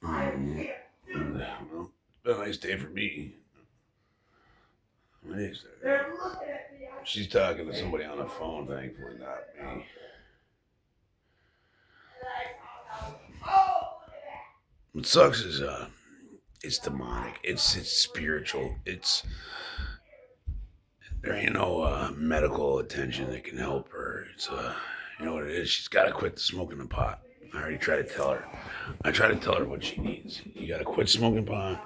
Well, it's been a nice day for me. Nice. She's talking to somebody on the phone, thankfully, not me. What sucks is it's demonic. It's spiritual. It's there ain't no medical attention that can help her. It's you know what it is. She's got to quit smoking the pot. I already tried to tell her. I try to tell her what she needs. You got to quit smoking pot,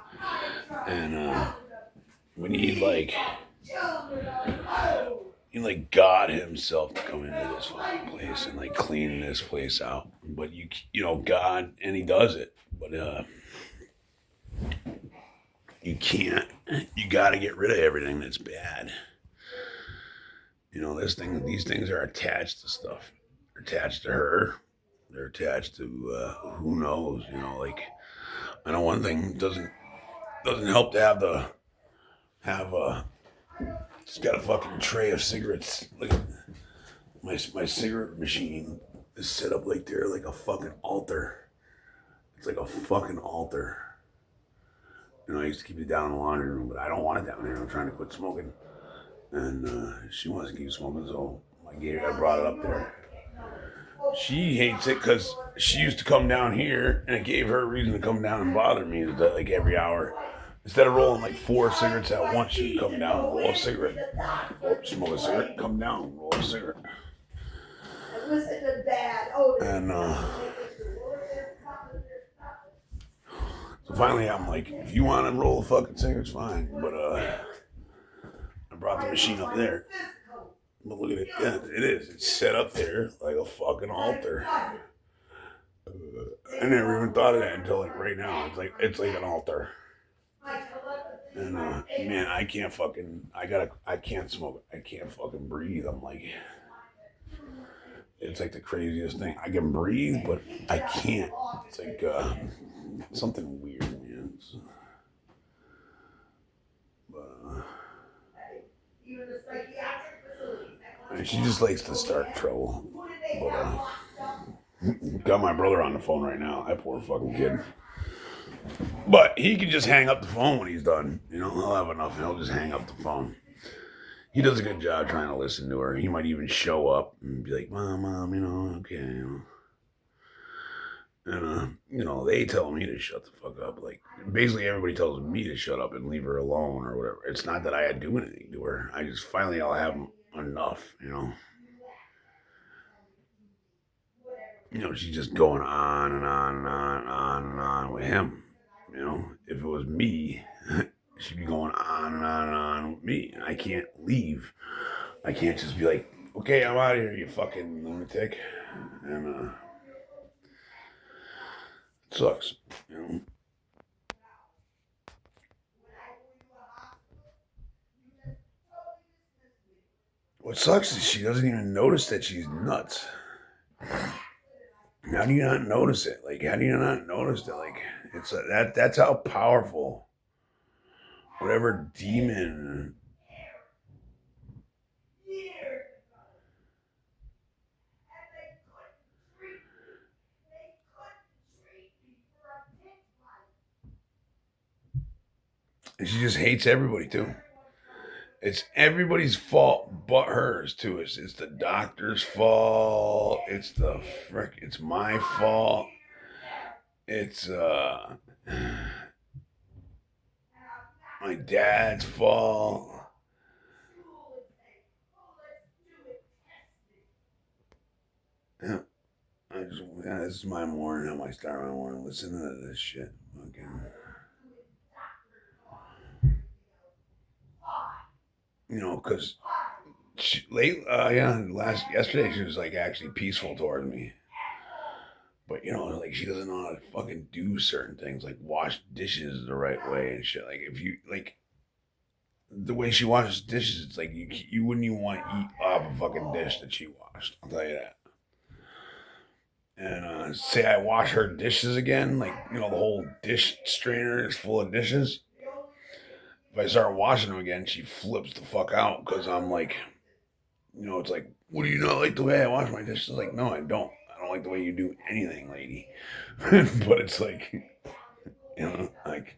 and we need like God Himself to come into this fucking place and like clean this place out. But you know God, and He does it. But you can't. You got to get rid of everything that's bad. You know, these things are attached to stuff. They're attached to her. They're attached to who knows. You know, like I know one thing doesn't help to have it's got a fucking tray of cigarettes. Like my cigarette machine is set up like there, like a fucking altar. It's like a fucking altar. You know, I used to keep it down in the laundry room, but I don't want it down here. I'm trying to quit smoking, and she wants to keep smoking, so I brought it up there. She hates it because she used to come down here, and it gave her a reason to come down and bother me like every hour. Instead of rolling like 4 cigarettes at once, she'd come down, roll a cigarette, smoke a cigarette, come down, roll a cigarette. And so finally, I'm like, if you want to roll a fucking cigarettes, fine. But I brought the machine up there. But look at it. Yeah, it is. It's set up there like a fucking altar. I never even thought of that until like right now. It's like an altar. And man, I can't smoke it. I can't fucking breathe. I'm like, it's like the craziest thing. I can breathe, but I can't. It's like something weird, man. But she just likes to start trouble. But got my brother on the phone right now. That poor fucking kid. But he can just hang up the phone when he's done. You know, he'll have enough. He'll just hang up the phone. He does a good job trying to listen to her. He might even show up and be like, Mom, you know, okay, you know. And, you know, they tell me to shut the fuck up. Like, basically everybody tells me to shut up and leave her alone or whatever. It's not that I do anything to her. I just finally I'll have enough, you know. You know, she's just going on and on and on and on and on with him. You know, if it was me, she'd be going on and on and on with me. And I can't leave. I can't just be like, okay, I'm out of here, you fucking lunatic. And it sucks, you know. What sucks is she doesn't even notice that she's nuts. How do you not notice it? Like, how do you not notice that? Like, that's how powerful whatever demon. And she just hates everybody too. It's everybody's fault but hers too. It's the doctor's fault. It's my fault. It's my dad's fault. Yeah, this is my morning. How I start my morning listening to this shit. Okay. You know, because yesterday she was like actually peaceful towards me. But you know, like she doesn't know how to fucking do certain things, like wash dishes the right way and shit. Like if you like the way she washes dishes, it's like you wouldn't even want to eat off a fucking dish that she washed. I'll tell you that. And say I wash her dishes again, like you know the whole dish strainer is full of dishes. If I start washing them again, she flips the fuck out because I'm like, you know, it's like, what do you not like the way I wash my dishes? Like, no, I don't. I don't like the way you do anything, lady. But it's like, like,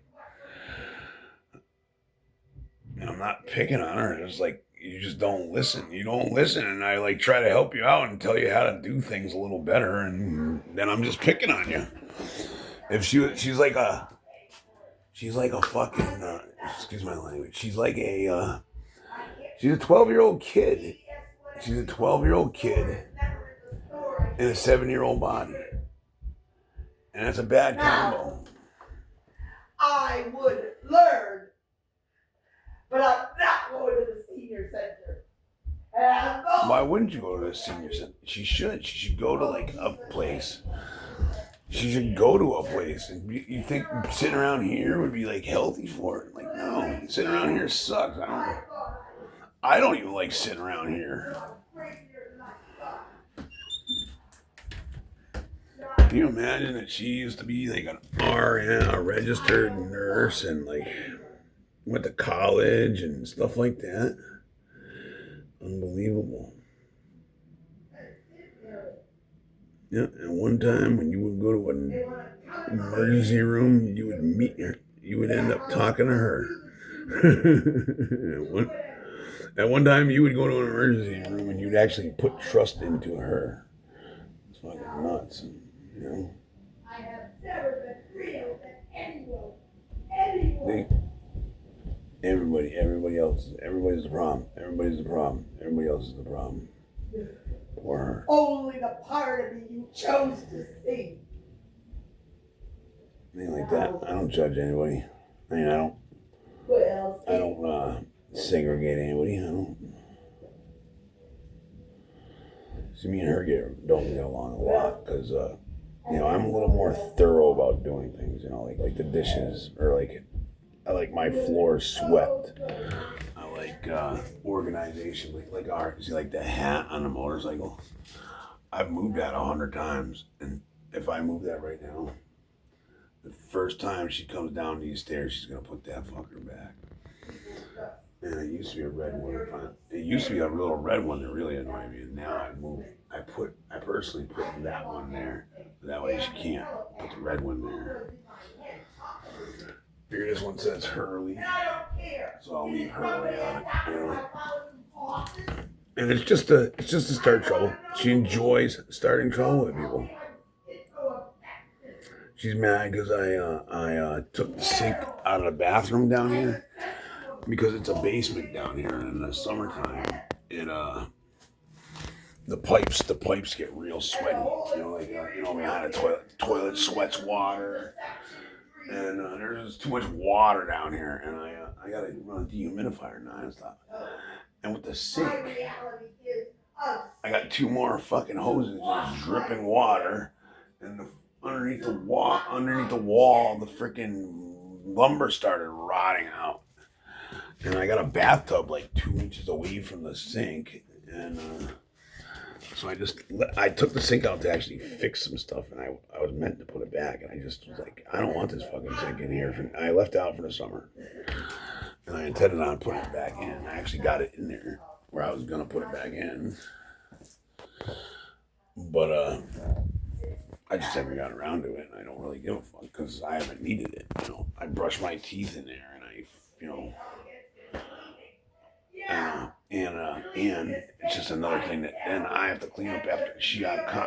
I'm not picking on her. It's like, you just don't listen. You don't listen. And I like try to help you out and tell you how to do things a little better. And then I'm just picking on you. If she's like a fucking, excuse my language. She's a 12-year-old kid. She's a 12-year-old kid in a 7-year-old body. And that's a bad combo. I would learn, but I'm not going to the senior center. Why wouldn't you go to the senior center? She should. She should go to like a place. She should go to a place. And you think sitting around here would be like healthy for it? Like, no, sitting around here sucks. I don't even like sitting around here. Can you imagine that she used to be like an RN, a registered nurse, and like went to college and stuff like that? Unbelievable. Yeah, and one time when you would go to an emergency room, you would meet her. You would end up talking to her. At one time, you would go to an emergency room and you'd actually put trust into her. It's fucking nuts, you know. I have never been real to anyone. Everybody else. Everybody's the problem. Everybody's the problem. Everybody else is the problem. Poor her. Only the part of me you chose to see. Anything like that. I don't judge anybody. I mean, I don't segregate anybody. I don't. See, me and her don't get along a lot because, I'm a little more thorough about doing things. Like the dishes or I like my floors swept. I like organization, like art. See, like the hat on the motorcycle. I've moved that 100 times, and if I move that right now, the first time she comes down these stairs, she's gonna put that fucker back. And it used to be a red one. It used to be a little red one that really annoyed me. And now I personally put that one there. That way she can't put the red one there. Figure this one says Hurley, so I'll leave Hurley on it. And it's just to start trouble. She enjoys starting trouble with people. She's mad because I took the sink out of the bathroom down here because it's a basement down here, and in the summertime, the pipes get real sweaty. Behind a toilet sweats water. And there's too much water down here, and I gotta run a dehumidifier nonstop. And with the sink, I got 2 more fucking hoses just dripping water, and underneath the wall, the freaking lumber started rotting out. And I got a bathtub like 2 inches away from the sink, and so I took the sink out to actually fix some stuff, and I was meant to put it back, and I just was like, I don't want this fucking sink in here. I left it out for the summer, and I intended on putting it back in. I actually got it in there where I was gonna put it back in, but I just haven't got around to it, and I don't really give a fuck because I haven't needed it. I brush my teeth in there, and and it's just another thing that then I have to clean up after.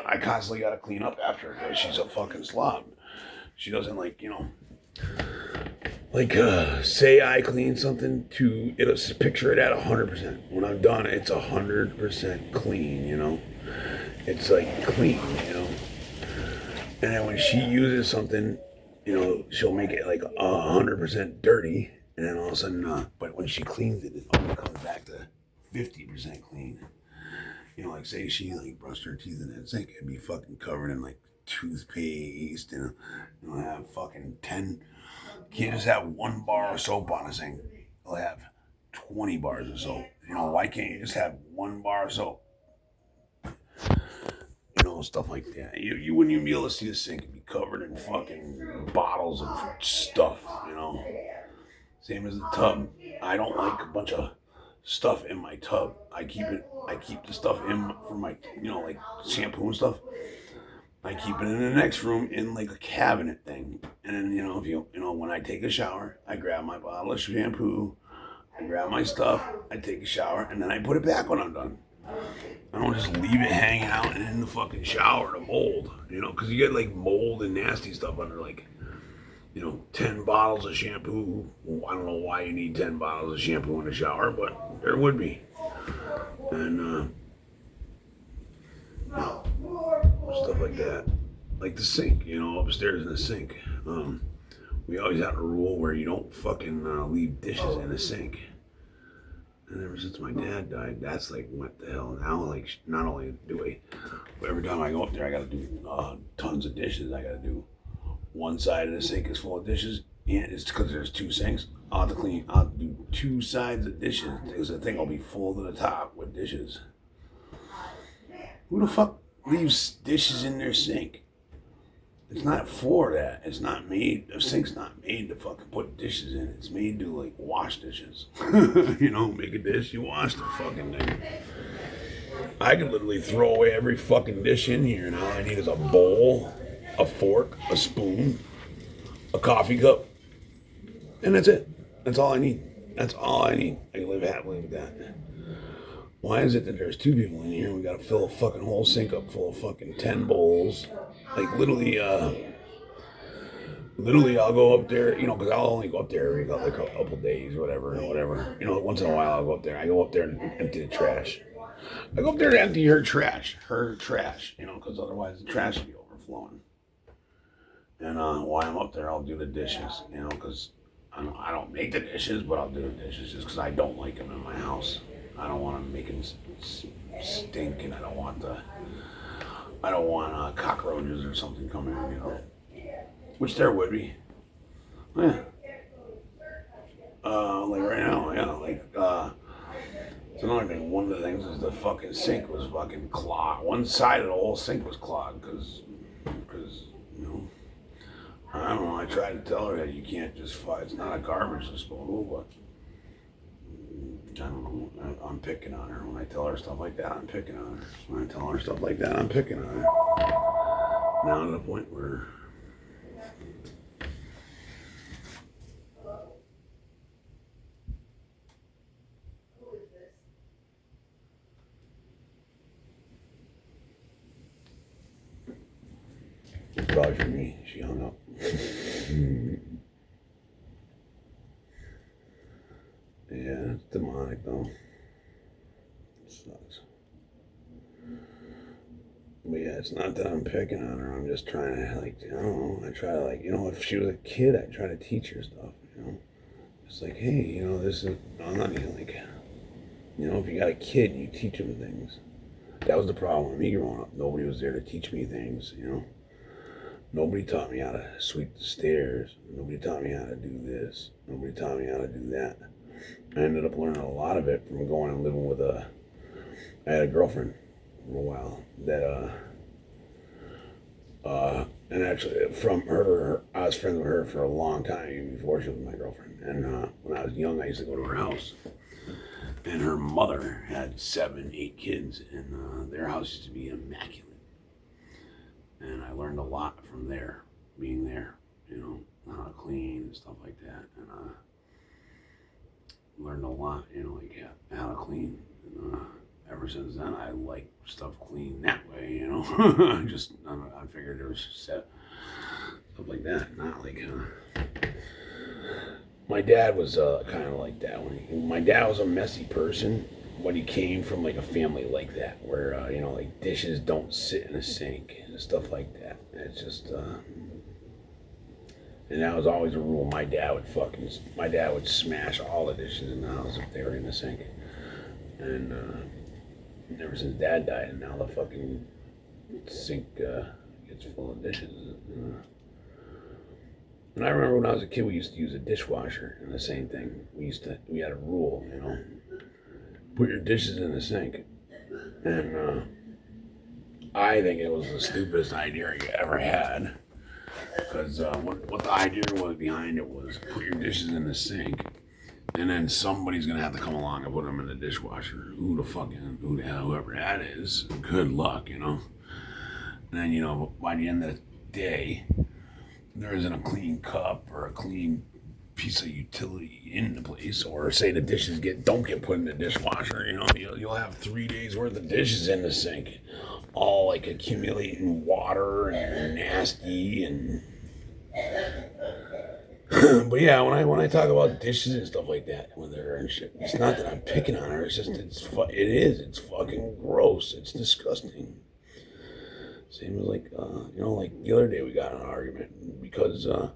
I constantly got to clean up after her because she's a fucking slob. She doesn't say I clean something it'll picture it at 100%. When I'm done, it's 100% clean. It's like clean. And then when she uses something, she'll make it like 100% dirty. And then all of a sudden, but when she cleans it, it only comes back to 50% clean. Say she brushed her teeth in that sink, it'd be fucking covered in toothpaste, and have fucking 10. Can't just have 1 bar of soap on a sink. They'll have 20 bars of soap. Why can't you just have 1 bar of soap? Stuff like that. You wouldn't even be able to see the sink. It'd be covered in fucking bottles of stuff, Same as the tub. I don't like a bunch of stuff in my tub. I keep the stuff in for my, shampoo and stuff. I keep it in the next room in like a cabinet thing. And then, if when I take a shower, I grab my bottle of shampoo, I grab my stuff, I take a shower, and then I put it back when I'm done. I don't just leave it hanging out in the fucking shower to mold, because you get like mold and nasty stuff under like, 10 bottles of shampoo. I don't know why you need 10 bottles of shampoo in the shower, but there would be. And, stuff like that. Like the sink, upstairs in the sink. We always had a rule where you don't fucking leave dishes in the sink. And ever since my dad died, that's like, what the hell? Now, like, not only do but every time I go up there, I gotta do tons of dishes. I gotta do one side of the sink is full of dishes, and it's because there's two sinks. I'll do two sides of dishes because the thing will be full to the top with dishes. Who the fuck leaves dishes in their sink? It's not for that. It's not made. The sink's not made to fucking put dishes in. It's made to like wash dishes. Make a dish, you wash the fucking thing. I could literally throw away every fucking dish in here, and all I need is a bowl, a fork, a spoon, a coffee cup, and that's it. That's all I need. That's all I need. I can live happily with that. Why is it that there's two people in here and we gotta fill a fucking whole sink up full of fucking 10 bowls? Like literally, I'll go up there, because I'll only go up there every couple days or whatever. Once in a while I'll go up there. I go up there and empty the trash. I go up there to empty her trash, because otherwise the trash will be overflowing. And while I'm up there, I'll do the dishes, because I don't make the dishes, but I'll do the dishes just because I don't like them in my house. I don't want to make them stink, and I don't want cockroaches or something coming in, which there would be. Yeah. Like right now, yeah, it's another thing. One of the things is the fucking sink was fucking clogged. One side of the whole sink was clogged because I don't know. I tried to tell her that you can't just it's not a garbage disposal, but I don't know. I'm picking on her. When I tell her stuff like that, I'm picking on her. When I tell her stuff like that, I'm picking on her. Now to the point where probably for me, she hung up. Yeah, it's demonic though. It sucks. But yeah, it's not that I'm picking on her. I'm just trying to I don't know. I try to if she was a kid, I try to teach her stuff. It's like, hey, this is. I'm not even like. If you got a kid, you teach them things. That was the problem with me growing up. Nobody was there to teach me things. Nobody taught me how to sweep the stairs. Nobody taught me how to do this. Nobody taught me how to do that. I ended up learning a lot of it from going and living with I had a girlfriend for a while that, and actually from her, I was friends with her for a long time, even before she was my girlfriend. And when I was young, I used to go to her house. And her mother had 7, 8 kids, and their house used to be immaculate. And I learned a lot from there, being there, how to clean and stuff like that. And learned a lot, how to clean. And ever since then, I like stuff clean that way, I figured there was stuff like that, not like. My dad was kind of like that. My dad was a messy person, but he came from like a family like that, where dishes don't sit in a sink and stuff like that. It's just. And that was always a rule. My dad would smash all the dishes in the house if they were in the sink. And ever since Dad died, now the fucking sink gets full of dishes. And I remember when I was a kid, we used to use a dishwasher, and the same thing. We had a rule, put your dishes in the sink. And I think it was the stupidest idea you ever had. Because what the idea was behind it was put your dishes in the sink, and then somebody's gonna have to come along and put them in the dishwasher. Whoever that is, good luck, And then, you know, by the end of the day, there isn't a clean cup or a clean piece of utility in the place, or say the dishes don't get put in the dishwasher. You know, you'll have 3 days worth of dishes in the sink, all like accumulating water and nasty and. But yeah, when I talk about dishes and stuff like that with her and shit, it's not that I'm picking on her. It's just it's fucking gross. It's disgusting. Same as like you know, like the other day we got in an argument because I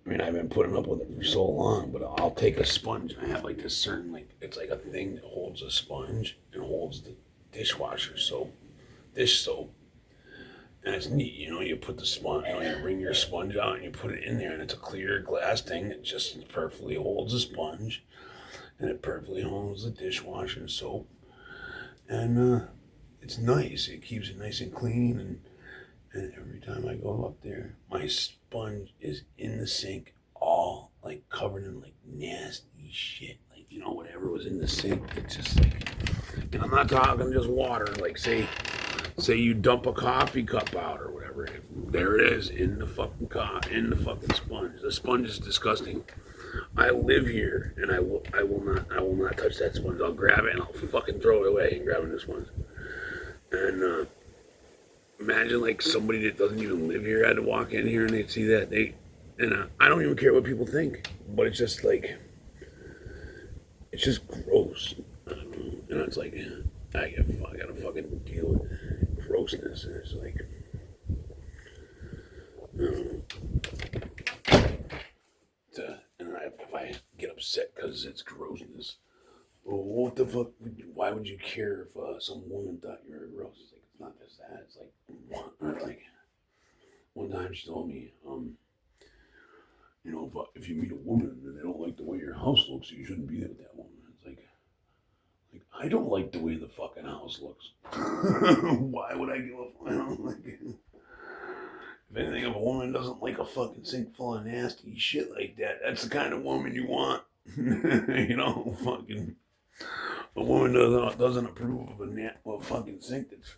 mean, I've been putting up with it for so long, but I'll take a sponge. I have like this certain, like, it's like a thing that holds a sponge and holds the dishwasher soap, dish soap. And it's neat, you know, you put the sponge, you know, you bring your sponge out and you put it in there, and it's a clear glass thing that just perfectly holds a sponge and it perfectly holds the dishwasher soap. And it's nice. It keeps it nice and clean, and every time I go up there, my sponge is in the sink, all like covered in like nasty shit. Like, you know, whatever was in the sink, it's just like, and I'm not talking just water. Like, say you dump a coffee cup out or whatever, there it is in the fucking sponge. The sponge is disgusting. I live here, and I will not touch that sponge. I'll grab it and I'll fucking throw it away and grab a new sponge. And imagine like somebody that doesn't even live here had to walk in here and they'd see that. I don't even care what people think, but it's just like, it's just gross. I don't know. And it's like, yeah, I gotta fucking deal with grossness. And it's like, I don't know. And if I get upset because it's grossness, well, what the fuck? Why would you care if some woman thought you were gross? It's like, it's not just that. It's like, like one time she told me, you know, if you meet a woman and they don't like the way your house looks, you shouldn't be with that woman. It's like I don't like the way the fucking house looks. Why would I give a fuck? I don't like it. If anything, if a woman doesn't like a fucking sink full of nasty shit like that, that's the kind of woman you want. You know, fucking. A woman doesn't approve of a fucking sink that's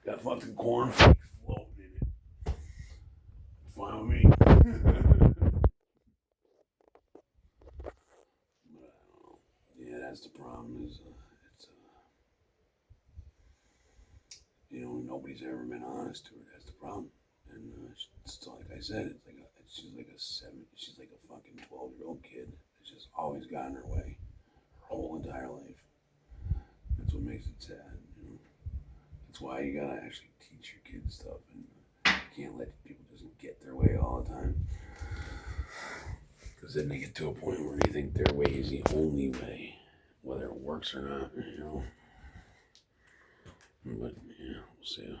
got fucking cornflakes floating in it. Fine with me. Yeah, that's the problem. Is it's you know, nobody's ever been honest to her. That's the problem. And it's like I said, she's like a fucking 12-year-old kid that's just always got in her way her whole entire life. That's what makes it sad. You know? That's why you gotta actually teach your kids stuff, and you can't let people just get their way all the time. Because then they get to a point where they think their way is the only way, whether it works or not. You know. But yeah, we'll see.